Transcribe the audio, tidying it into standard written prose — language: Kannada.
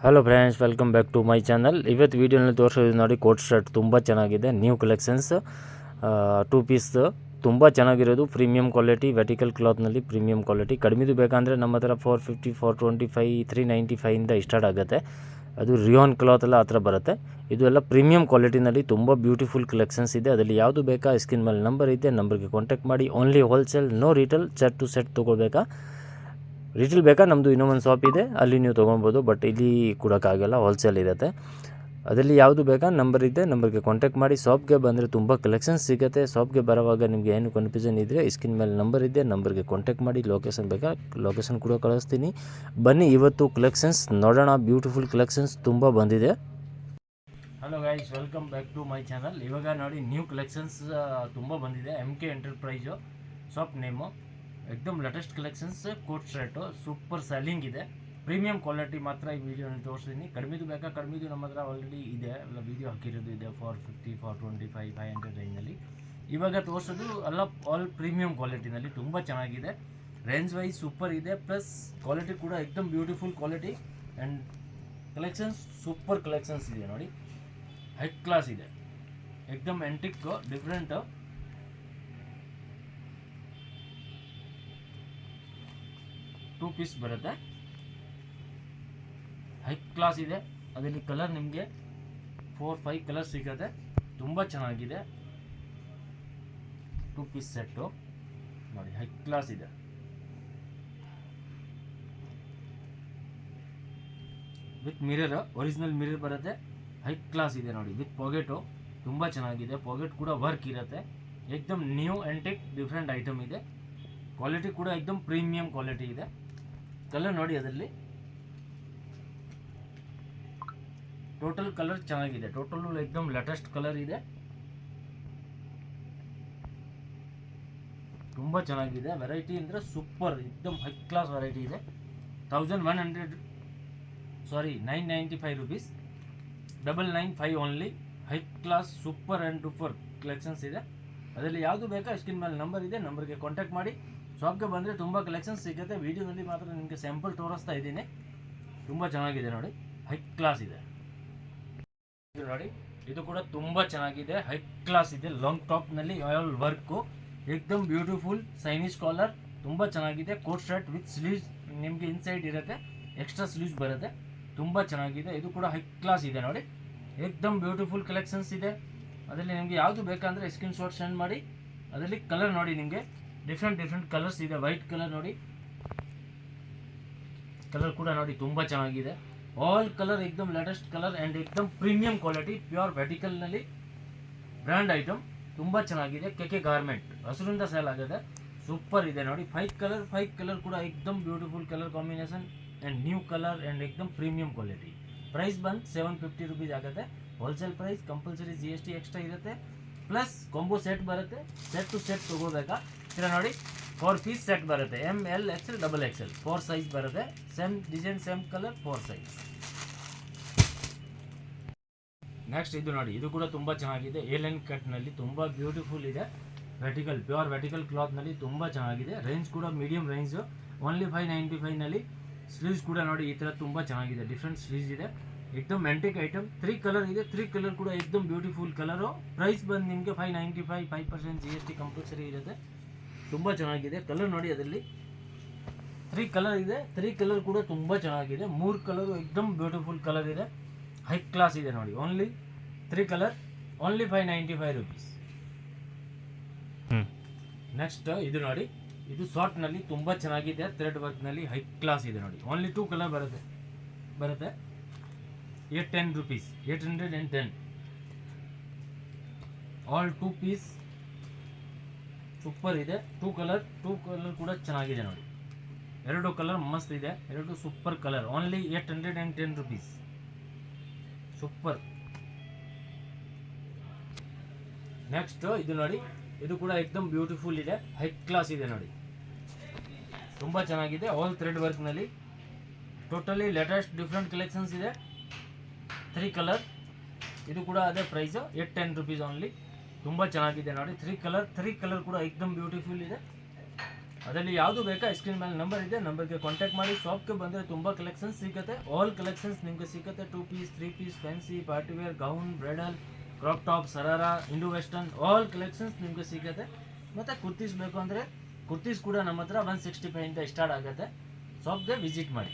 Hello friends, welcome back to my channel. ಇವತ್ತು ವೀಡಿಯೋನಲ್ಲಿ ತೋರಿಸೋದು ನೋಡಿ, ಕೋಟ್ ಶರ್ಟ್ ತುಂಬ ಚೆನ್ನಾಗಿದೆ. ನ್ಯೂ ಕಲೆಕ್ಷನ್ಸ್ 2 ಪೀಸ್ ತುಂಬ ಚೆನ್ನಾಗಿರೋದು. ಪ್ರೀಮಿಯಂ ಕ್ವಾಲಿಟಿ, ವರ್ಟಿಕಲ್ ಕ್ಲಾತ್ನಲ್ಲಿ ಪ್ರೀಮಿಯಂ ಕ್ವಾಲಿಟಿ. ಕಡಿಮೆದು ಬೇಕಂದರೆ ನಮ್ಮ ಹತ್ರ 450, 425, 395ಇಂದ ಸ್ಟಾರ್ಟ್ ಆಗುತ್ತೆ. ಅದು ರಿಯಾನ್ ಕ್ಲಾತ್ ಎಲ್ಲ ಆ ಥರ ಬರುತ್ತೆ. ಇದು ಎಲ್ಲ ಪ್ರೀಮಿಯಂ ಕ್ವಾಲಿಟಿನಲ್ಲಿ ತುಂಬ ಬ್ಯೂಟಿಫುಲ್ ಕಲೆಕ್ಷನ್ಸ್ ಇದೆ. ಅದರಲ್ಲಿ ಯಾವುದು ಬೇಕಾ ಸ್ಕ್ರೀನ್ ಮೇಲೆ ನಂಬರ್ ಇದೆ, ನಂಬರ್ಗೆ ಕಾಂಟ್ಯಾಕ್ಟ್ ಮಾಡಿ. Only wholesale, no retail. Set to set ತೊಗೊಳ್ಬೇಕಾ? ರಿಟೇಲ್ ಬೇಕಾ? ನಮ್ಮದು ಇನ್ನೊಂದು ಶಾಪ್ ಇದೆ, ಅಲ್ಲಿ ನೀವು ತೊಗೊಳ್ಬೋದು. ಬಟ್ ಇಲ್ಲಿ ಕೊಡೋಕ್ಕಾಗಲ್ಲ, ಹೋಲ್ಸೇಲ್ ಇರುತ್ತೆ. ಅದರಲ್ಲಿ ಯಾವುದು ಬೇಕಾ ನಂಬರ್ ಇದೆ, ನಂಬರ್ಗೆ ಕಾಂಟ್ಯಾಕ್ಟ್ ಮಾಡಿ. ಶಾಪ್ಗೆ ಬಂದರೆ ತುಂಬ ಕಲೆಕ್ಷನ್ಸ್ ಸಿಗುತ್ತೆ. ಶಾಪ್ಗೆ ಬರೋವಾಗ ನಿಮಗೆ ಏನು ಕನ್ಫ್ಯೂಷನ್ ಇದ್ದರೆ ಸ್ಕ್ರೀನ್ ಮೇಲೆ ನಂಬರ್ ಇದೆ, ನಂಬರ್ಗೆ ಕಾಂಟ್ಯಾಕ್ಟ್ ಮಾಡಿ. ಲೊಕೇಶನ್ ಬೇಕಾ? ಲೊಕೇಶನ್ ಕೂಡ ಕಳಿಸ್ತೀನಿ. ಬನ್ನಿ ಇವತ್ತು ಕಲೆಕ್ಷನ್ಸ್ ನೋಡೋಣ. ಬ್ಯೂಟಿಫುಲ್ ಕಲೆಕ್ಷನ್ಸ್ ತುಂಬ ಬಂದಿದೆ. Hello guys, welcome back to my channel. ಇವಾಗ ನೋಡಿ, ನ್ಯೂ ಕಲೆಕ್ಷನ್ಸ್ ತುಂಬ ಬಂದಿದೆ. MK enterprise shop name. एकदम latest collections coat shirt super selling ಇದೆ. ಪ್ರೀಮಿಯಂ ಕ್ವಾಲಿಟಿ ಮಾತ್ರ ಈ ವಿಡಿಯೋನಲ್ಲಿ ತೋರಿಸ್ತೀನಿ. ಕಡಿಮೆದು ಬೇಕಾ? ಕಡಿಮೆದು ನಮ್ಮ ಹತ್ರ ಆಲ್ರೆಡಿ ಇದೆ, ಎಲ್ಲ ವಿಡಿಯೋ ಹಾಕಿರೋದು ಇದೆ. 450, 425, 500 ರೇಂಜಲ್ಲಿ. ಇವಾಗ ತೋರಿಸೋದು ಎಲ್ಲ ಆಲ್ ಪ್ರೀಮಿಯಂ ಕ್ವಾಲಿಟಿನಲ್ಲಿ ತುಂಬ ಚೆನ್ನಾಗಿದೆ. ರೇಂಜ್ ವೈಸ್ ಸೂಪರ್ ಇದೆ, ಪ್ಲಸ್ ಕ್ವಾಲಿಟಿ ಕೂಡ एकदम beautiful quality. And collections super collections ಇದೆ ನೋಡಿ. ಹೈ ಕ್ಲಾಸ್ ಇದೆ, एकदम ಎಂಟಿಕ್ ಡಿಫ್ರೆಂಟ್. 2 ಪೀಸ್ ಬರುತ್ತೆ, ಹೈ ಕ್ಲಾಸ್ ಇದೆ. ಅದರಲ್ಲಿ ಕಲರ್ ನಿಮಗೆ 4-5 ಕಲರ್ ಸಿಗುತ್ತೆ. ತುಂಬ ಚೆನ್ನಾಗಿದೆ. 2 ಪೀಸ್ ಸೆಟ್ಟು ನೋಡಿ, ಹೈ ಕ್ಲಾಸ್ ಇದೆ. ವಿತ್ ಮಿರರ್, ಒರಿಜಿನಲ್ ಮಿರರ್ ಬರುತ್ತೆ. ಹೈ ಕ್ಲಾಸ್ ಇದೆ ನೋಡಿ, ವಿತ್ ಪಾಕೆಟು ತುಂಬ ಚೆನ್ನಾಗಿದೆ. ಪಾಕೆಟ್ ಕೂಡ ವರ್ಕ್ ಇರುತ್ತೆ. एकदम ನ್ಯೂ ಆ್ಯಂಟಿಕ್ ಡಿಫ್ರೆಂಟ್ ಐಟಮ್ ಇದೆ. ಕ್ವಾಲಿಟಿ ಕೂಡ एकदम ಪ್ರೀಮಿಯಂ ಕ್ವಾಲಿಟಿ ಇದೆ. ಕಲರ್ ನೋಡಿ, ಅದರಲ್ಲಿ ಟೋಟಲ್ ಕಲರ್ ಚೆನ್ನಾಗಿದೆ. ಟೋಟಲ್ एकदम ಲೇಟೆಸ್ಟ್ ಕಲರ್ ಇದೆ. ತುಂಬ ಚೆನ್ನಾಗಿದೆ. ವೆರೈಟಿ ಅಂದರೆ ಸೂಪರ್, एकदम ಹೈ ಕ್ಲಾಸ್ ವೆರೈಟಿ ಇದೆ. 995 rupees, 995 only. High class super and super collections ಇದೆ. ಅದರಲ್ಲಿ ಯಾವುದು ಬೇಕಾ ಸ್ಕ್ರೀನ್ ಮೇಲೆ ನಂಬರ್ ಇದೆ, ನಂಬರ್ಗೆ ಕಾಂಟ್ಯಾಕ್ಟ್ ಮಾಡಿ. ಶಾಪ್ಗೆ ಬಂದರೆ ತುಂಬ ಕಲೆಕ್ಷನ್ಸ್ ಸಿಗುತ್ತೆ. ವೀಡಿಯೋದಲ್ಲಿ ಮಾತ್ರ ನಿಮಗೆ ಸ್ಯಾಂಪಲ್ ತೋರಿಸ್ತಾ ಇದ್ದೀನಿ. ತುಂಬ ಚೆನ್ನಾಗಿದೆ ನೋಡಿ, ಹೈ ಕ್ಲಾಸ್ ಇದೆ. ಇದು ನೋಡಿ, ಇದು ಕೂಡ ತುಂಬ ಚೆನ್ನಾಗಿದೆ, ಹೈ ಕ್ಲಾಸ್ ಇದೆ. ಲಾಂಗ್ ಟಾಪ್ನಲ್ಲಿ ಆಲ್ ವರ್ಕು, एकदम ಬ್ಯೂಟಿಫುಲ್ ಸೈನೀಸ್ ಕಾಲರ್. ತುಂಬ ಚೆನ್ನಾಗಿದೆ. ಕೋಟ್ ಶರ್ಟ್ ವಿತ್ ಸ್ಲೀವ್ಸ್ ನಿಮಗೆ ಇನ್ಸೈಡ್ ಇರುತ್ತೆ, ಎಕ್ಸ್ಟ್ರಾ ಸ್ಲೀವ್ಸ್ ಬರುತ್ತೆ. ತುಂಬ ಚೆನ್ನಾಗಿದೆ. ಇದು ಕೂಡ ಹೈ ಕ್ಲಾಸ್ ಇದೆ ನೋಡಿ, एकदम ಬ್ಯೂಟಿಫುಲ್ ಕಲೆಕ್ಷನ್ಸ್ ಇದೆ. ಅದರಲ್ಲಿ ನಿಮಗೆ ಯಾವುದು ಬೇಕಂದರೆ ಸ್ಕ್ರೀನ್ ಶಾಟ್ ಸೆಂಡ್ ಮಾಡಿ. ಅದರಲ್ಲಿ ಕಲರ್ ನೋಡಿ, ನಿಮಗೆ ಡಿಫ್ರೆಂಟ್ ಕಲರ್ಸ್ ಇದೆ. ವೈಟ್ ಕಲರ್ ನೋಡಿ, ಕಲರ್ ಕೂಡ ನೋಡಿ ತುಂಬ ಚೆನ್ನಾಗಿದೆ. ಆಲ್ ಕಲರ್ एकदम ಲೇಟೆಸ್ಟ್ ಕಲರ್ ಆ್ಯಂಡ್ एकदम ಪ್ರೀಮಿಯಂ ಕ್ವಾಲಿಟಿ, ಪ್ಯೂರ್ ವರ್ಟಿಕಲ್ನಲ್ಲಿ ಬ್ರ್ಯಾಂಡ್ ಐಟಮ್. ತುಂಬ ಚೆನ್ನಾಗಿದೆ. KK ಗಾರ್ಮೆಂಟ್ ಹಸಿರಿಂದ ಸೇಲ್ ಆಗಿದೆ. ಸೂಪರ್ ಇದೆ ನೋಡಿ. 5 ಕಲರ್ ಕೂಡ एकदम beautiful colour combination and new colour and एकदम ಪ್ರೀಮಿಯಂ ಕ್ವಾಲಿಟಿ. ಪ್ರೈಸ್ ಬಂದು 750 rupees ಆಗುತ್ತೆ. Wholesale price, compulsory GST extra ಇರುತ್ತೆ. ಪ್ಲಸ್ ಕಾಂಬೋ ಸೆಟ್ ಬರುತ್ತೆ. Set to set ತೊಗೋಬೇಕಾ? ಇಲ್ಲ ನೋಡಿ, 4 ಪೀಸ್ ಸೆಟ್ ಬರುತ್ತೆ. M, L, XL, XXL 4 size ಬರುತ್ತೆ. Same design, same colour, 4 size. Next ಇದು ನೋಡಿ, ಇದು ಕೂಡ ತುಂಬ ಚೆನ್ನಾಗಿದೆ. A-line ಕಟ್ನಲ್ಲಿ ತುಂಬ ಬ್ಯೂಟಿಫುಲ್ ಇದೆ. ವರ್ಟಿಕಲ್, ಪ್ಯೂರ್ ವರ್ಟಿಕಲ್ ಕ್ಲಾತ್ನಲ್ಲಿ ತುಂಬ ಚೆನ್ನಾಗಿದೆ. ರೇಂಜ್ ಕೂಡ ಮೀಡಿಯಂ ರೇಂಜು, ಓನ್ಲಿ 595ನಲ್ಲಿ. ಸ್ಲೀವ್ಸ್ ಕೂಡ ನೋಡಿ, ಈ ಥರ ತುಂಬ ಚೆನ್ನಾಗಿದೆ. ಡಿಫ್ರೆಂಟ್ ಸ್ಲೀವ್ಸ್ ಇದೆ. एकदम ಆ್ಯಂಟಿಕ್ ಐಟಮ್. 3 ಕಲರ್ ಇದೆ. 3 ಕಲರ್ ಕೂಡ एकदम ಬ್ಯೂಟಿಫುಲ್ ಕಲರು. ಪ್ರೈಸ್ ಬಂದು ನಿಮಗೆ 595, 5% GST ಕಂಪಲ್ಸರಿ ಇರುತ್ತೆ. ತುಂಬ ಚೆನ್ನಾಗಿದೆ. ಕಲರ್ ನೋಡಿ, ಅದರಲ್ಲಿ 3 ಕಲರ್ ಇದೆ. 3 ಕಲರ್ ಕೂಡ ತುಂಬ ಚೆನ್ನಾಗಿದೆ. 3 ಕಲರು एकदम ಬ್ಯೂಟಿಫುಲ್ ಕಲರ್ ಇದೆ. ಹೈ ಕ್ಲಾಸ್ ಇದೆ ನೋಡಿ. Only 3 colour, only 595 rupees. Next ಇದು ನೋಡಿ, ಇದು ಶಾರ್ಟ್ನಲ್ಲಿ ತುಂಬ ಚೆನ್ನಾಗಿದೆ. ಥ್ರೆಡ್ ವರ್ಕ್ನಲ್ಲಿ ಹೈ ಕ್ಲಾಸ್ ಇದೆ ನೋಡಿ. ಓನ್ಲಿ 2 ಕಲರ್ ಬರುತ್ತೆ. 810 rupees, 810. ಆಲ್ 2 ಪೀಸ್ ಸೂಪರ್ ಇದೆ. 2 ಕಲರ್ ಕೂಡ ಚೆನ್ನಾಗಿದೆ ನೋಡಿ. 2 ಕಲರ್ ಮಸ್ತ್ ಇದೆ. 2 super colour. Only 810 rupees. Super. Next ಇದು ನೋಡಿ, ಇದು ಕೂಡ एकदम ಬ್ಯೂಟಿಫುಲ್ ಇದೆ. ಹೈ ಕ್ಲಾಸ್ ಇದೆ ನೋಡಿ. ತುಂಬ ಚೆನ್ನಾಗಿದೆ. ಆಲ್ ಥ್ರೆಡ್ ವರ್ಕ್ನಲ್ಲಿ ಟೋಟಲಿ ಲೇಟೆಸ್ಟ್ ಡಿಫ್ರೆಂಟ್ ಕಲೆಕ್ಷನ್ಸ್ ಇದೆ. 3 ಕಲರ್. ಇದು ಕೂಡ ಅದೇ ಪ್ರೈಸು, 810 rupees ಓನ್ಲಿ. ತುಂಬ ಚೆನ್ನಾಗಿದೆ ನೋಡಿ. 3 ಕಲರ್ ಕೂಡ एकदम ಬ್ಯೂಟಿಫುಲ್ ಇದೆ. ಅದರಲ್ಲಿ ಯಾವುದು ಬೇಕಾ ಸ್ಕ್ರೀನ್ ಮೇಲೆ ನಂಬರ್ ಇದೆ, ನಂಬರ್ಗೆ ಕಾಂಟ್ಯಾಕ್ಟ್ ಮಾಡಿ. ಶಾಪ್ಗೆ ಬಂದರೆ ತುಂಬ ಕಲೆಕ್ಷನ್ಸ್ ಸಿಗುತ್ತೆ. ಆಲ್ ಕಲೆಕ್ಷನ್ಸ್ ನಿಮಗೆ ಸಿಗುತ್ತೆ. 2 piece 3 piece fancy partywear gown bridal crop top sharara Indo western all collections ನಿಮಗೆ ಸಿಗುತ್ತೆ. ಮತ್ತು ಕುರ್ತೀಸ್ ಬೇಕು ಅಂದರೆ ಕುರ್ತೀಸ್ ಕೂಡ ನಮ್ಮ ಹತ್ರ 165 ಇಂದ ಸ್ಟಾರ್ಟ್ ಆಗುತ್ತೆ. ಶಾಪ್ಗೆ ವಿಸಿಟ್ ಮಾಡಿ.